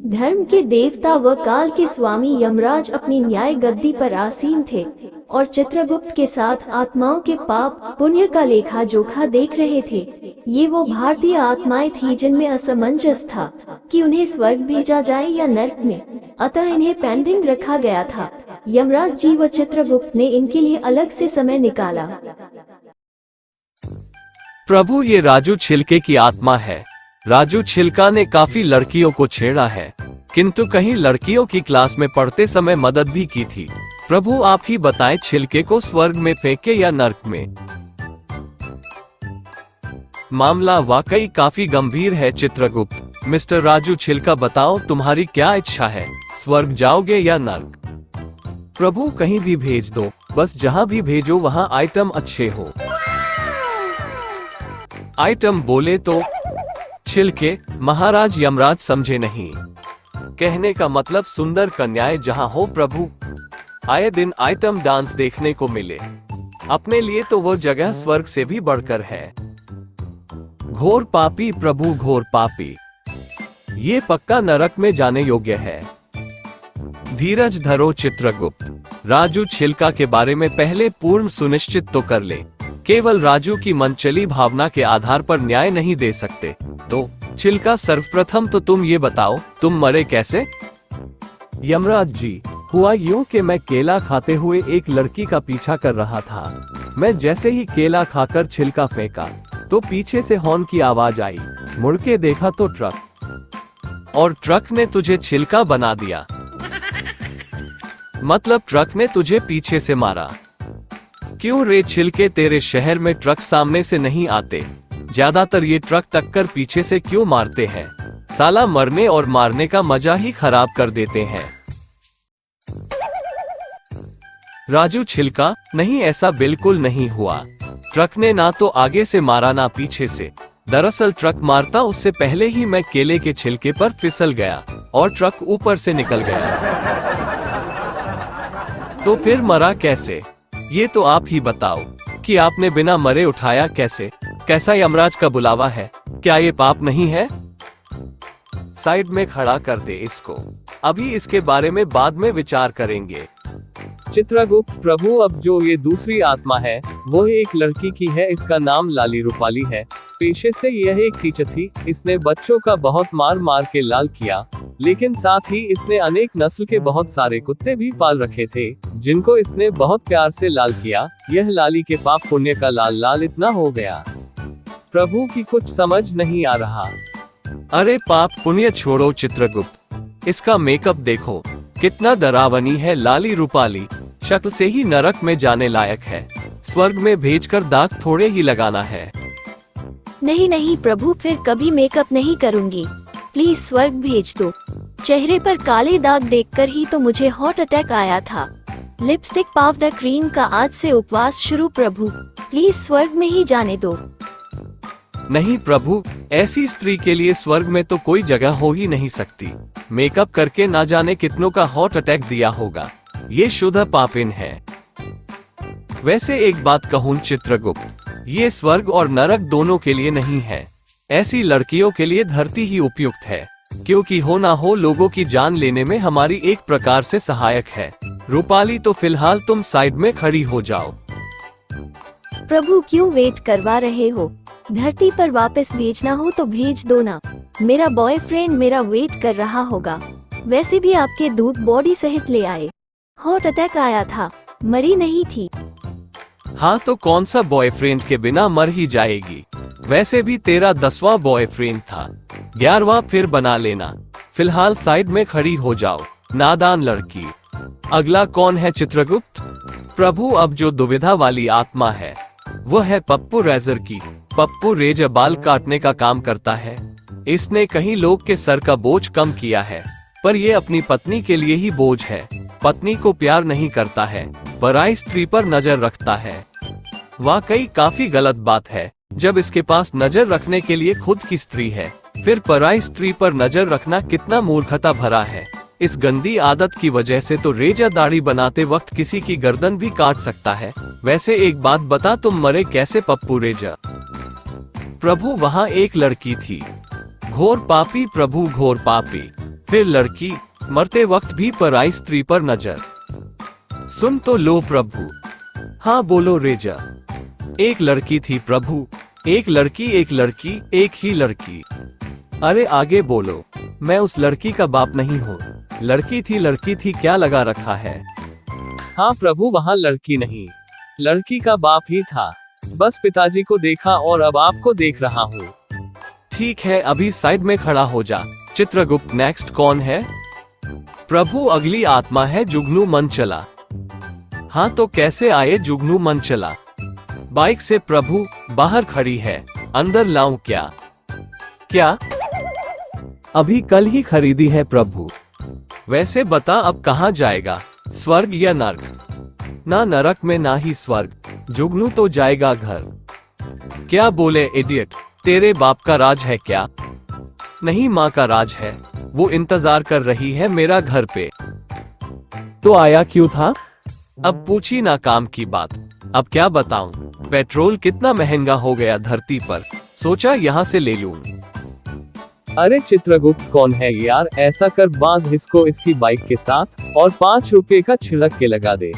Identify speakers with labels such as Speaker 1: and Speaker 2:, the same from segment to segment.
Speaker 1: धर्म के देवता व काल के स्वामी यमराज अपनी न्याय गद्दी पर आसीन थे और चित्रगुप्त के साथ आत्माओं के पाप पुण्य का लेखा जोखा देख रहे थे। ये वो भारतीय आत्माएं थी जिनमें असमंजस था कि उन्हें स्वर्ग भेजा जाए या नरक में, अतः इन्हें पेंडिंग रखा गया था। यमराज जी व चित्रगुप्त ने इनके लिए अलग से समय निकाला।
Speaker 2: प्रभु, ये राजू छिलके की आत्मा है। राजू छिलका ने काफी लड़कियों को छेड़ा है, किंतु कहीं लड़कियों की क्लास में पढ़ते समय मदद भी की थी। प्रभु, आप ही बताएं, छिलके को स्वर्ग में फेंके या नरक में? मामला वाकई काफी गंभीर है चित्रगुप्त। मिस्टर राजू छिलका, बताओ तुम्हारी क्या इच्छा है, स्वर्ग जाओगे या नरक? प्रभु, कहीं भी भेज दो, बस जहां भी भेजो वहां आइटम अच्छे हो। आइटम बोले तो छिलके? महाराज यमराज समझे नहीं। कहने का मतलब सुंदर कन्याएं जहां हो प्रभु। आए दिन आइटम डांस देखने को मिले। अपने लिए तो वो जगह स्वर्ग से भी बढ़कर है। घोर पापी प्रभु, घोर पापी। ये पक्का नरक में जाने योग्य है। धीरज धरो चित्रगुप्त। राजू छिलका के बारे में पहले पूर्ण सुनिश्चित तो कर ले। केवल राजू की मनचली भावना के आधार पर न्याय नहीं दे सकते। तो छिलका, सर्वप्रथम तो तुम ये बताओ, तुम मरे कैसे? यमराज जी, हुआ यूं कि मैं केला खाते हुए एक लड़की का पीछा कर रहा था। मैं जैसे ही केला खाकर छिलका फेंका तो पीछे से हॉर्न की आवाज आई। मुड़ के देखा तो ट्रक, और ट्रक ने तुझे छिलका बना दिया। मतलब ट्रक ने तुझे पीछे से मारा। क्यों रे छिलके, तेरे शहर में ट्रक सामने से नहीं आते? ज्यादातर ये ट्रक टक्कर पीछे से क्यों मारते हैं? साला मरने और मारने का मजा ही खराब कर देते हैं। राजू छिलका, नहीं, ऐसा बिल्कुल नहीं हुआ। ट्रक ने ना तो आगे से मारा ना पीछे से। दरअसल ट्रक मारता उससे पहले ही मैं केले के छिलके पर फिसल गया और ट्रक ऊपर से निकल गया। तो फिर मरा कैसे? ये तो आप ही बताओ कि आपने बिना मरे उठाया कैसे? कैसा यमराज का बुलावा है? क्या ये पाप नहीं है? साइड में खड़ा कर दे इसको, अभी इसके बारे में बाद में विचार करेंगे। चित्रगुप्त, प्रभु, अब जो ये दूसरी आत्मा है वो एक लड़की की है। इसका नाम लाली रूपाली है। पेशे से यह एक टीचर थी। इसने बच्चों का बहुत मार मार के लाल किया, लेकिन साथ ही इसने अनेक नस्ल के बहुत सारे कुत्ते भी पाल रखे थे जिनको इसने बहुत प्यार से लाल किया। यह लाली के पाप पुण्य का लाल लाल इतना हो गया प्रभु की कुछ समझ नहीं आ रहा। अरे पाप पुण्य छोड़ो चित्रगुप्त, इसका मेकअप देखो कितना डरावनी है। लाली रूपाली शक्ल से ही नरक में जाने लायक है। स्वर्ग में भेजकर दाग थोड़े ही लगाना है।
Speaker 1: नहीं नहीं प्रभु, फिर कभी मेकअप नहीं करूंगी। प्लीज स्वर्ग भेज दो। चेहरे पर काले दाग देखकर ही तो मुझे हार्ट अटैक आया था। लिपस्टिक पाउडर क्रीम का आज से उपवास शुरू प्रभु। प्लीज स्वर्ग में ही जाने दो।
Speaker 2: नहीं प्रभु, ऐसी स्त्री के लिए स्वर्ग में तो कोई जगह हो ही नहीं सकती। मेकअप करके ना जाने कितनों का हार्ट अटैक दिया होगा। ये शुद्ध पापिन है। वैसे एक बात कहूं चित्रगुप्त, ये स्वर्ग और नरक दोनों के लिए नहीं है। ऐसी लड़कियों के लिए धरती ही उपयुक्त है, क्योंकि हो ना हो लोगों की जान लेने में हमारी एक प्रकार से सहायक है। रूपाली, तो फिलहाल तुम साइड में खड़ी हो जाओ।
Speaker 1: प्रभु, क्यों वेट करवा रहे हो? धरती पर वापस भेजना हो तो भेज दो ना। मेरा बॉयफ्रेंड मेरा वेट कर रहा होगा। वैसे भी आपके दूध बॉडी सहित ले आए। हार्ट अटैक आया था, मरी नहीं थी।
Speaker 2: हाँ तो कौन सा बॉयफ्रेंड के बिना मर ही जाएगी? वैसे भी तेरा 10वां बॉयफ्रेंड था, 11वां फिर बना लेना। फिलहाल साइड में खड़ी हो जाओ, नादान लड़की। अगला कौन है चित्रगुप्त? प्रभु, अब जो दुविधा वाली आत्मा है वो है पप्पू रेजर की। पप्पू रेजर बाल काटने का काम करता है। इसने कहीं लोग के सर का बोझ कम किया है, पर ये अपनी पत्नी के लिए ही बोझ है। पत्नी को प्यार नहीं करता है, पराई स्त्री पर नजर रखता है। वाकई काफी गलत बात है। जब इसके पास नजर रखने के लिए खुद की स्त्री है, फिर पराई स्त्री पर नजर रखना कितना मूर्खता भरा है। इस गंदी आदत की वजह से तो रेजा दाढ़ी बनाते वक्त किसी की गर्दन भी काट सकता है। वैसे एक बात बता, तुम मरे कैसे पप्पू रेजा? प्रभु, वहाँ एक लड़की थी। घोर पापी प्रभु, घोर पापी। फिर लड़की, मरते वक्त भी पराई स्त्री पर नजर। सुन तो लो प्रभु। हाँ बोलो रेजा। एक लड़की थी प्रभु, एक लड़की, एक लड़की, एक ही लड़की। अरे आगे बोलो। मैं उस लड़की का बाप नहीं हूँ। लड़की थी, क्या लगा रखा है?
Speaker 3: हाँ प्रभु, वहाँ लड़की नहीं, लड़की का बाप ही था। बस पिताजी को देखा और अब आपको देख रहा हूँ।
Speaker 2: ठीक है, अभी साइड में खड़ा हो जा। चित्रगुप्त, नेक्स्ट कौन है? प्रभु, अगली आत्मा है जुगनू मनचला। हाँ तो कैसे आए जुगनू मनचला? बाइक से प्रभु, बाहर खड़ी है, अंदर लाऊं क्या? क्या? अभी कल ही खरीदी है प्रभु। वैसे बता अब कहाँ जाएगा, स्वर्ग या नरक? ना नरक में ना ही स्वर्ग, जुगनू तो जाएगा घर। क्या बोले इडियट, तेरे बाप का राज है क्या? नहीं, माँ का राज है, वो इंतजार कर रही है मेरा घर पे। तो आया क्यों था? अब पूछी ना काम की बात। अब क्या बताऊं, पेट्रोल कितना महंगा हो गया धरती पर, सोचा यहाँ से ले लूं।
Speaker 3: अरे चित्रगुप्त कौन है यार, ऐसा कर बांध इसको इसकी बाइक के साथ और 5 रुपए का छिड़क के लगा दे।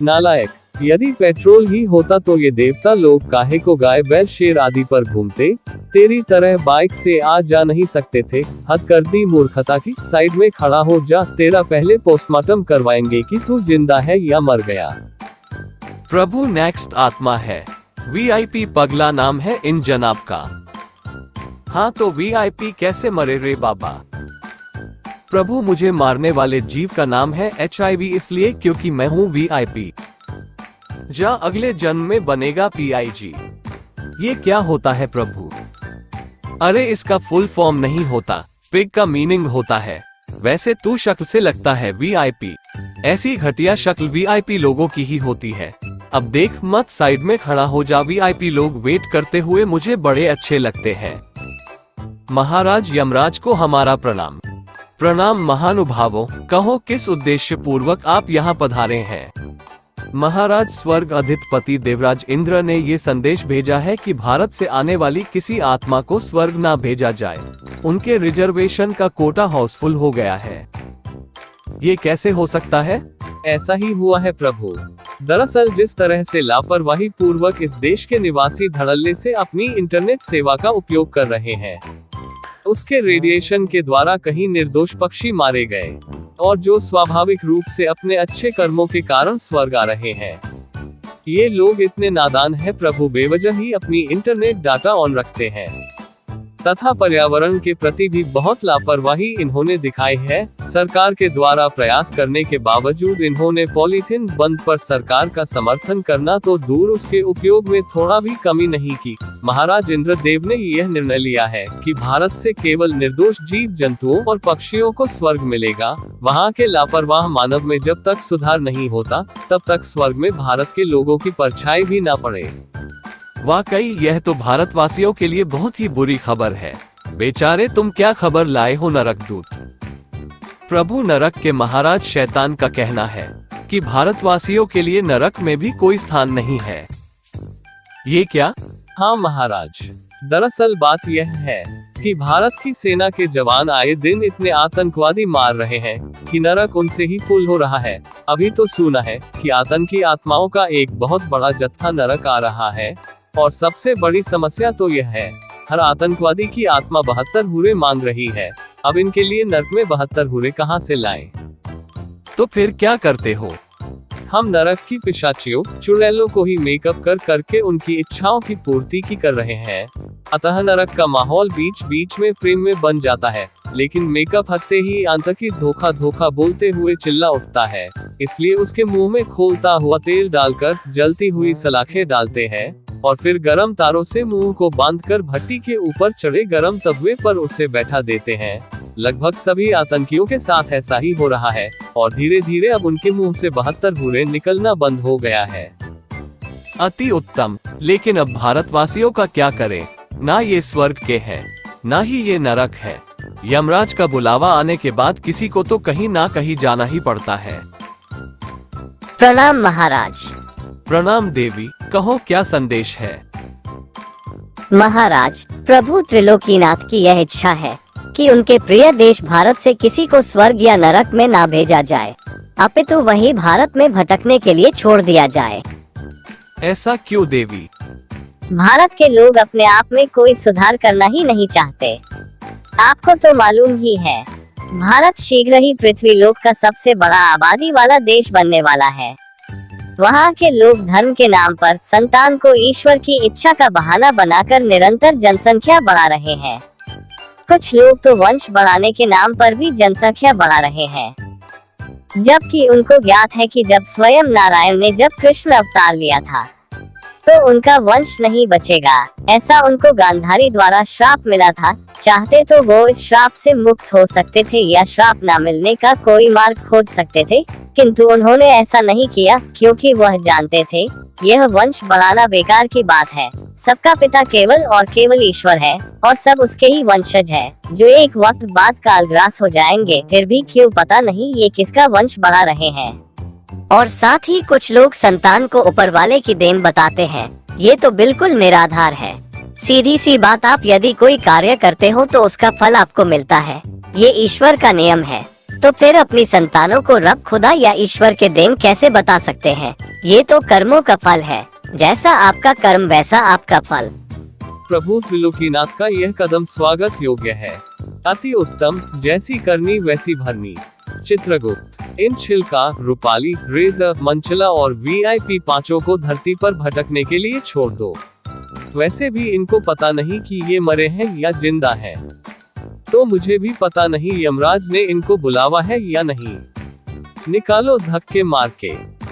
Speaker 3: नालायक, यदि पेट्रोल ही होता तो ये देवता लोग काहे को गाय बैल शेर आदि पर घूमते, तेरी तरह बाइक से आ जा नहीं सकते थे। हद कर दी मूर्खता की, साइड में खड़ा हो जा, तेरा पहले पोस्टमार्टम करवाएंगे कि तू जिंदा है या मर गया।
Speaker 2: प्रभु, नेक्स्ट आत्मा है वीआईपी, पगला नाम है इन जनाब का। हाँ तो वीआईपी कैसे मरे रे बाबा? प्रभु, मुझे मारने वाले जीव का नाम है HIV, इसलिए क्योंकि मैं हूँ वीआईपी। जा अगले जन्म में बनेगा PIG। ये क्या होता है प्रभु? अरे इसका फुल फॉर्म नहीं होता, पिग का मीनिंग होता है। वैसे तू शक्ल से लगता है वीआईपी, ऐसी घटिया शक्ल वीआईपी लोगों की ही होती है। अब देख मत, साइड में खड़ा हो जा, वीआईपी लोग वेट करते हुए मुझे बड़े अच्छे लगते हैं। महाराज यमराज को हमारा प्रणाम। प्रणाम महानुभावों, कहो किस उद्देश्य पूर्वक आप यहाँ पधारे हैं? महाराज, स्वर्ग अधिपति देवराज इंद्र ने ये संदेश भेजा है कि भारत से आने वाली किसी आत्मा को स्वर्ग ना भेजा जाए, उनके रिजर्वेशन का कोटा हाउसफुल हो गया है। ये कैसे हो सकता है?
Speaker 3: ऐसा ही हुआ है प्रभु। दरअसल जिस तरह से लापरवाही पूर्वक इस देश के निवासी धड़ल्ले से अपनी इंटरनेट सेवा का उपयोग कर रहे हैं, उसके रेडिएशन के द्वारा कहीं निर्दोष पक्षी मारे गए, और जो स्वाभाविक रूप से अपने अच्छे कर्मों के कारण स्वर्ग आ रहे हैं। ये लोग इतने नादान हैं प्रभु, बेवजह ही अपनी इंटरनेट डाटा ऑन रखते हैं, तथा पर्यावरण के प्रति भी बहुत लापरवाही इन्होंने दिखाई है। सरकार के द्वारा प्रयास करने के बावजूद इन्होंने पॉलीथीन बंद पर सरकार का समर्थन करना तो दूर, उसके उपयोग में थोड़ा भी कमी नहीं की। महाराज इंद्रदेव ने यह निर्णय लिया है कि भारत से केवल निर्दोष जीव जंतुओं और पक्षियों को स्वर्ग मिलेगा। वहाँ के लापरवाह मानव में जब तक सुधार नहीं होता, तब तक स्वर्ग में भारत के लोगों की परछाई भी न पड़े।
Speaker 2: वाकई यह तो भारतवासियों के लिए बहुत ही बुरी खबर है। बेचारे, तुम क्या खबर लाए हो नरक दूत? प्रभु, नरक के महाराज शैतान का कहना है कि भारतवासियों के लिए नरक में भी कोई स्थान नहीं है। ये क्या?
Speaker 3: हाँ महाराज, दरअसल बात यह है कि भारत की सेना के जवान आए दिन इतने आतंकवादी मार रहे हैं कि नरक उनसे ही फुल हो रहा है। अभी तो सुना है कि आतंकी आत्माओं का एक बहुत बड़ा जत्था नरक आ रहा है, और सबसे बड़ी समस्या तो यह है, हर आतंकवादी की आत्मा 72 हुरे मांग रही है। अब इनके लिए नरक में 72 हुरे कहाँ से लाएं?
Speaker 2: तो फिर क्या करते हो?
Speaker 3: हम नरक की पिशाचियों, चुड़ैलों को ही मेकअप कर करके उनकी इच्छाओं की पूर्ति की कर रहे हैं। अतः नरक का माहौल बीच बीच में प्रेम में बन जाता है, लेकिन मेकअप हटते ही आतंकी धोखा धोखा बोलते हुए चिल्ला उठता है। इसलिए उसके मुंह में खोलता हुआ तेल डालकर जलती हुई सलाखें डालते हैं, और फिर गरम तारों से मुंह को बांधकर भट्टी के ऊपर चढ़े गरम तवे पर उसे बैठा देते हैं। लगभग सभी आतंकियों के साथ ऐसा ही हो रहा है, और धीरे धीरे अब उनके मुंह से 72 हुरे निकलना बंद हो गया है।
Speaker 2: अति उत्तम, लेकिन अब भारतवासियों का क्या करें? ना ये स्वर्ग के है, ना ही ये नरक है। यमराज का बुलावा आने के बाद किसी को तो कहीं ना कहीं जाना ही पड़ता है।
Speaker 4: प्रणाम महाराज।
Speaker 2: प्रणाम देवी, कहो क्या संदेश है?
Speaker 4: महाराज, प्रभु त्रिलोकीनाथ की यह इच्छा है कि उनके प्रिय देश भारत से किसी को स्वर्ग या नरक में ना भेजा जाए, अपितु वही भारत में भटकने के लिए छोड़ दिया जाए।
Speaker 2: ऐसा क्यों देवी?
Speaker 4: भारत के लोग अपने आप में कोई सुधार करना ही नहीं चाहते। आपको तो मालूम ही है, भारत शीघ्र ही पृथ्वी लोक का सबसे बड़ा आबादी वाला देश बनने वाला है। वहाँ के लोग धर्म के नाम पर संतान को ईश्वर की इच्छा का बहाना बनाकर निरंतर जनसंख्या बढ़ा रहे हैं। कुछ लोग तो वंश बढ़ाने के नाम पर भी जनसंख्या बढ़ा रहे हैं, जबकि उनको ज्ञात है कि जब स्वयं नारायण ने जब कृष्ण अवतार लिया था तो उनका वंश नहीं बचेगा। ऐसा उनको गांधारी द्वारा श्राप मिला था। चाहते तो वो इस श्राप से मुक्त हो सकते थे या श्राप न मिलने का कोई मार्ग खोज सकते थे, किंतु उन्होंने ऐसा नहीं किया क्योंकि वह जानते थे यह वंश बढ़ाना बेकार की बात है। सबका पिता केवल और केवल ईश्वर है और सब उसके ही वंशज है, जो एक वक्त बाद कालग्रास हो जाएंगे। फिर भी क्यों पता नहीं ये किसका वंश बढ़ा रहे हैं।
Speaker 1: और साथ ही कुछ लोग संतान को ऊपर वाले की देन बताते हैं। ये तो बिल्कुल निराधार है। सीधी सी बात, आप यदि कोई कार्य करते हो तो उसका फल आपको मिलता है, ये ईश्वर का नियम है। तो फिर अपनी संतानों को रब खुदा या ईश्वर के देन कैसे बता सकते हैं? ये तो कर्मों का फल है, जैसा आपका कर्म वैसा आपका फल।
Speaker 3: प्रभु त्रिलोकीनाथ का यह कदम स्वागत योग्य है। अति उत्तम, जैसी करनी वैसी भरनी। चित्रगुप्त, इन छिलका, रूपाली, रेजर, मंचला और VIP पांचों को धरती पर भटकने के लिए छोड़ दो। वैसे भी इनको पता नहीं कि ये मरे हैं या जिंदा हैं। तो मुझे भी पता नहीं यमराज ने इनको बुलावा है या नहीं। निकालो धक्के मार के।